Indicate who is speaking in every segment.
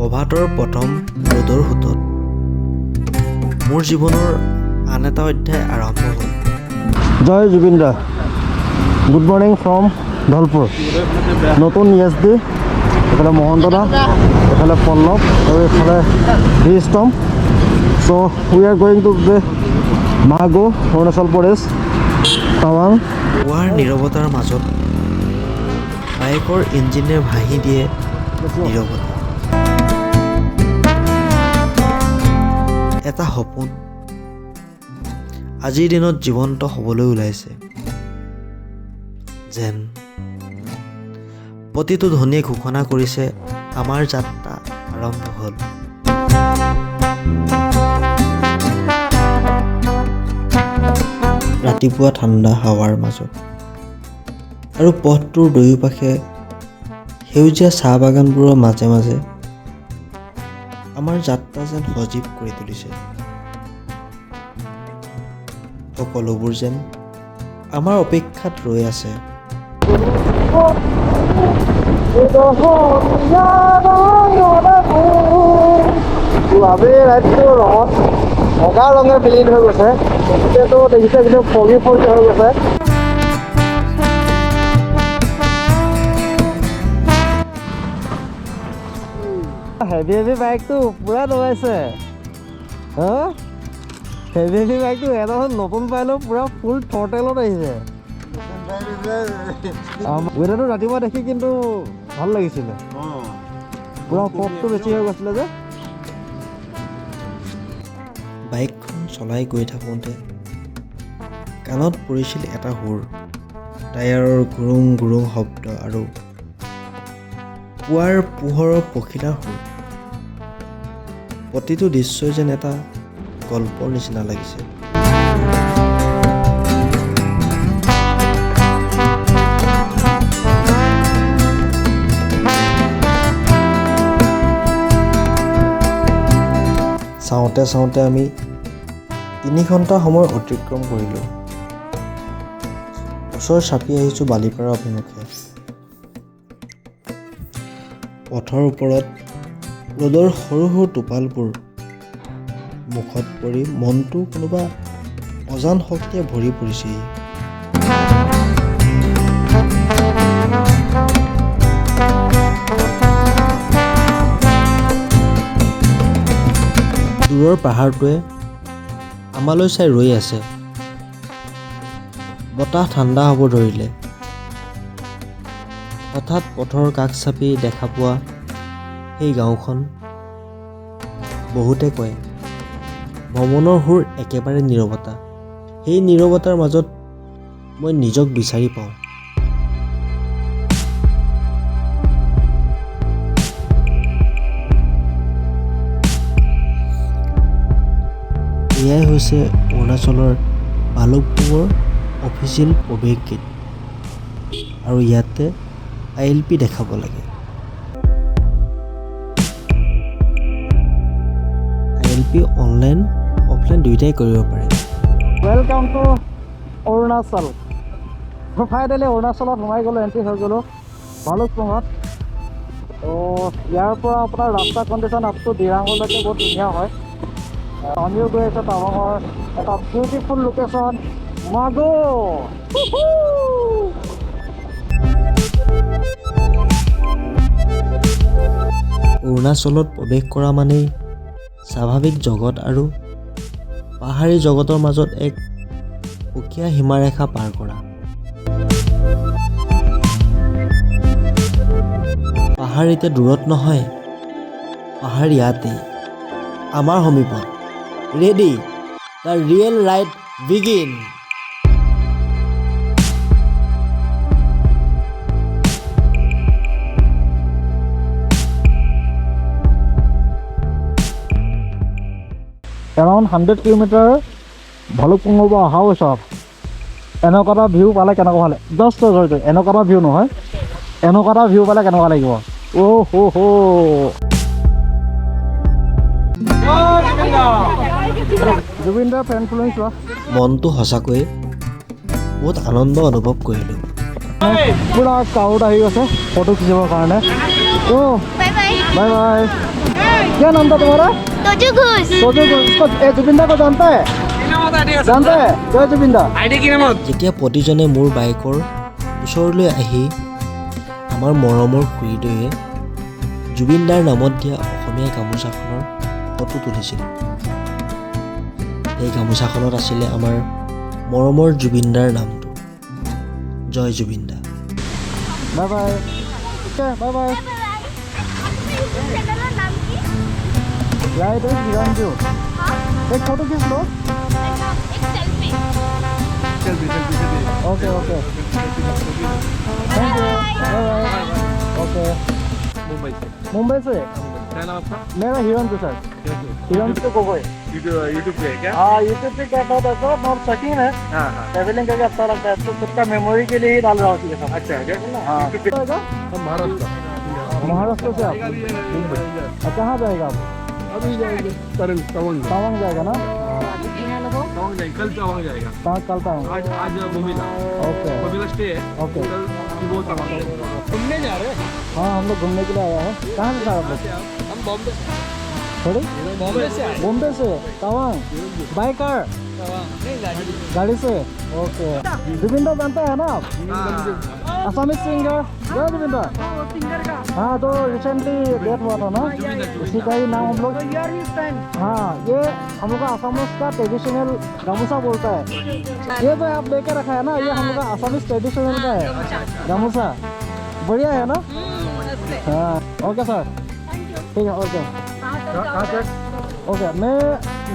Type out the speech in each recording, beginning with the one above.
Speaker 1: প্ৰভাতৰ প্ৰথম ৰ'দৰ সোঁতত মোৰ জীৱনৰ আন এটা অধ্যায় আৰম্ভ হ'ল।
Speaker 2: জয় জুবিন দা। Good morning from Dhalpur. নতুন ESD, এইফালে মহন্ত দা, এইফালে পল্লৱ আৰু এইফালে ভিষ্টম। So' we are going to the Mago, Arunachal প্ৰদেশ, টাৱাং।
Speaker 1: পুৱাৰ নীৰৱতাৰ মাজত বাইকৰ ইঞ্জিনে ভাহি দিয়ে নীৰৱতা। এটা সপোন আজিৰ দিনত জীৱন্ত হ'বলৈ ওলাইছে যেন। প্ৰতিটো ধ্বনিয়ে ঘোষণা কৰিছে আমাৰ যাত্ৰা আৰম্ভ হ'ল। ৰাতিপুৱা ঠাণ্ডা হাৱাৰ মাজত আৰু পথটোৰ দুয়োপাশে সেউজীয়া চাহ বাগানবোৰৰ মাজে মাজে আমাৰ যাত্ৰা যেন সজীৱ কৰি তুলিছে। সকলোবোৰ যেন আমাৰ অপেক্ষাত ৰৈ আছে।
Speaker 2: বগা ৰঙে বিলীন হৈ গৈছে, এতিয়াতো দেখিছে কিন্তু ফগি হৈ গৈছে। হেভি বাইকটো পুৰা দবাইছে। হেভি বাইকটো এটা নতুন পাইলেও পুৰা ফুল থৰ্টেলত আহিছে। ৱেডাৰটো ৰাতিপুৱা দেখি কিন্তু ভাল লাগিছিলে, পুৰা ফগটো বেছি হৈ গৈছিলে যে।
Speaker 1: বাইকখন চলাই গৈ থাকোঁতে কাণত পৰিছিল এটা সুৰ, টায়াৰৰ গুৰুং গুৰুং শব্দ আৰু পুৱাৰ পোহৰৰ পখিলাৰ সুৰ। প্ৰতিটো দৃশ্যই যেন এটা গল্পৰ নিচিনা লাগিছে। চাওঁতে চাওঁতে আমি 3 ঘণ্টা সময় অতিক্ৰম কৰিলোঁ। ওচৰ চাপি আহিছোঁ বালিপাৰা অভিমুখে। পথৰ ওপৰত ৰ'দৰ সৰু সৰু টোপালবোৰ মুখত পৰি মনটো কোনোবা অজান শক্তিয়ে ভৰি পৰিছেহি। দূৰৰ পাহাৰটোৱে আমালৈ চাই ৰৈ আছে। বতাহ ঠাণ্ডা হ'ব ধৰিলে। হঠাৎ পথৰ কাষ চাপি দেখা পোৱা সেই গাঁওখন। বহুতে কয় ভ্ৰমণৰ সুৰ একেবাৰে নীৰৱতা। সেই নীৰৱতাৰ মাজত মই নিজক বিচাৰি পাওঁ। এয়াই হৈছে অৰুণাচলৰ ভালুকপুঙৰ অফিচিয়েল প্ৰৱেশ গেট আৰু ইয়াতে ILP দেখাব লাগে। ILP অনলাইন অফলাইন দুয়োটাই কৰিব পাৰে।
Speaker 2: Welcome to Arunachal. ফাইনেলি অৰুণাচলত সোমাই গ'লোঁ, এণ্ট্ৰি হৈ গ'লোঁ ভালুকপুঙত। ইয়াৰ পৰা আপোনাৰ ৰাস্তা কণ্ডিশ্যন আপ টু ডিৰাঙলৈকে বহুত ধুনীয়া হয়। আমিও গৈ আছোঁ টাৱাঙৰ এটা বিউটিফুল লোকেশ্যন মাগো।
Speaker 1: অৰুণাচলত প্ৰৱেশ কৰা মানেই স্বাভাৱিক জগত আৰু পাহাৰী জগতৰ মাজত এক সুকীয়া সীমাৰেখা পাৰ কৰা। পাহাৰ এতিয়া দূৰত নহয়, পাহাৰ ইয়াতেই আমাৰ সমীপত। Ready, the real ride begin.
Speaker 2: Around 100 kilometre ভালুকপুঙৰ পৰা অহা পিছত এনেকুৱা এটা ভিউ পালে কেনেকুৱা হ'লে, জাষ্ট এনেকুৱা এটা ভিউ নহয়, এনেকুৱা এটা ভিউ পালে কেনেকুৱা লাগিব। জুবিন দাৰ ফেন ফলোইং চোৱা।
Speaker 1: মনটো সঁচাকৈ বহুত আনন্দ অনুভৱ কৰিলোঁ।
Speaker 2: পুৰা ক্ৰাউড আহি গৈছে ফটো খিচিবৰ কাৰণে।
Speaker 3: Bye bye.
Speaker 2: Bye bye. क्या नाम था तुम्हारा?
Speaker 3: तोजू घोष।
Speaker 2: सोजो इसको जुबिन दा को जानता है? जानता है? क्या जुबिन दा?
Speaker 1: যেতিয়া প্ৰতিজনে মোৰ বাইকৰ ওচৰলৈ আহি আমাৰ মৰমৰ খুৰীদৈয়ে জুবিন দাৰ নামত দিয়া অসমীয়া গামোচাখনৰ ফটো তুলিছিল। এই গামোচাখনত আছিলে আমাৰ মৰমৰ জুবিন দাৰ নামটো। জয় জুবিন দা।
Speaker 2: Bye bye. Okay bye bye.
Speaker 3: Channel नाम की?
Speaker 2: Right is विरांजू। एक फोटो खींच लो।
Speaker 3: एक selfie.
Speaker 2: Okay okay thank you bye bye okay Mumbai से
Speaker 4: क्या नाम आपका?
Speaker 2: मेरा हिरंजू सर हिरंजू गोगोई
Speaker 4: यूट्यूब पे है क्या?
Speaker 2: हाँ यूट्यूब पे क्या होता है सर बहुत शौकीन है
Speaker 4: हाँ हाँ।
Speaker 2: ट्रैवलिंग करके अच्छा लगता है तो खुद का मेमोरी के लिए ही डाल रहा हूँ ये सब
Speaker 4: अच्छा है क्या?
Speaker 2: हाँ
Speaker 4: हम महाराष्ट्र।
Speaker 2: महाराष्ट्र से आप अच्छा कहाँ जाएगा आप
Speaker 4: अभी जाएंगे तवांग
Speaker 2: तवांग जाएगा ना
Speaker 4: तवांग जाएगा, कल तवांग जाएगा।
Speaker 2: कल तवांग
Speaker 4: आज मोमिला
Speaker 2: ओके
Speaker 4: स्टे है।
Speaker 2: ओके
Speaker 4: कल सुबह तवांग घूमने जा रहे हैं।
Speaker 2: हाँ हम लोग घूमने के लिए आया है कहाँ से आप लोग
Speaker 4: हम बॉम्बे
Speaker 2: थोड़ी
Speaker 4: बॉम्बे से आए।
Speaker 2: बॉम्बे से तवांग बाय कार गाड़ी से ओके जुबिन दा जानते हैं ना आप असमीज सिंगर जय जुबिन दा हाँ तो रिसेंटली डेथ हुआ था ना उसी का ही नाम हम लोग हाँ ये हम लोग का असमीज का ट्रेडिशनल गामूचा बोलता है ये जो आप लेके रखा है ना ये हम लोग का असमीज ट्रेडिशनल का है गामूचा बढ़िया है ना हाँ ओके सर ठीक है ओके ओके मैं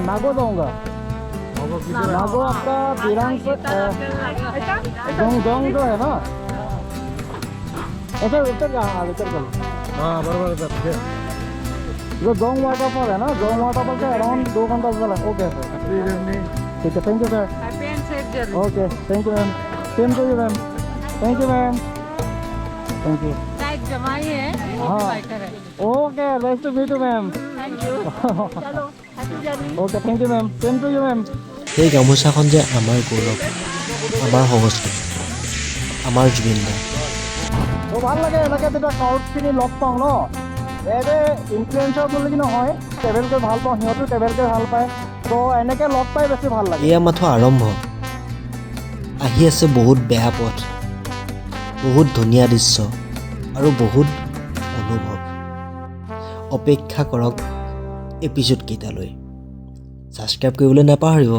Speaker 2: नागो जाऊँगा नागो आपका दिरांग से जोंग जो है ना ऐसे उतर जा हाँ उतर चल
Speaker 4: हाँ बराबर सर।
Speaker 2: जो जोंग वाटरफॉल है ना जोंग वाटरफॉल से अराउंड 2 घंटा चला ओके सर ठीक है thank you sir okay thank you ma'am same to you ma'am thank you ma'am thank you
Speaker 5: जमाई है
Speaker 2: हाँ okay nice to meet you ma'am
Speaker 5: thank you चलो happy journey
Speaker 2: okay thank you ma'am same to you ma'am
Speaker 1: সেই গামোচাখন যে আমাৰ গৌৰৱ, আমাৰ সংস্কৃতি, আমাৰ জুবিন দা।
Speaker 2: তো ভাল লাগে এনেকৈ যেতিয়া ক্ৰাউডখিনি লগ পাওঁ ন এনে ইনফ্লুৱেঞ্চাৰ বুলি কি নহয় ট্ৰেভেল কৰি ভাল পাওঁ সিহঁতো ট্ৰেভেল কৰি ভাল পায় তো এনেকৈ লগ পাই বেছি ভাল লাগে
Speaker 1: এয়া মাথো আৰম্ভ। আহি আছে বহুত বেয়া পথ, বহুত ধুনীয়া দৃশ্য আৰু বহুত অনুভৱ। অপেক্ষা কৰক এপিছ'ড কেইটালৈ। ছাবস্ক্ৰাইব কৰিবলৈ নাপাহৰিব।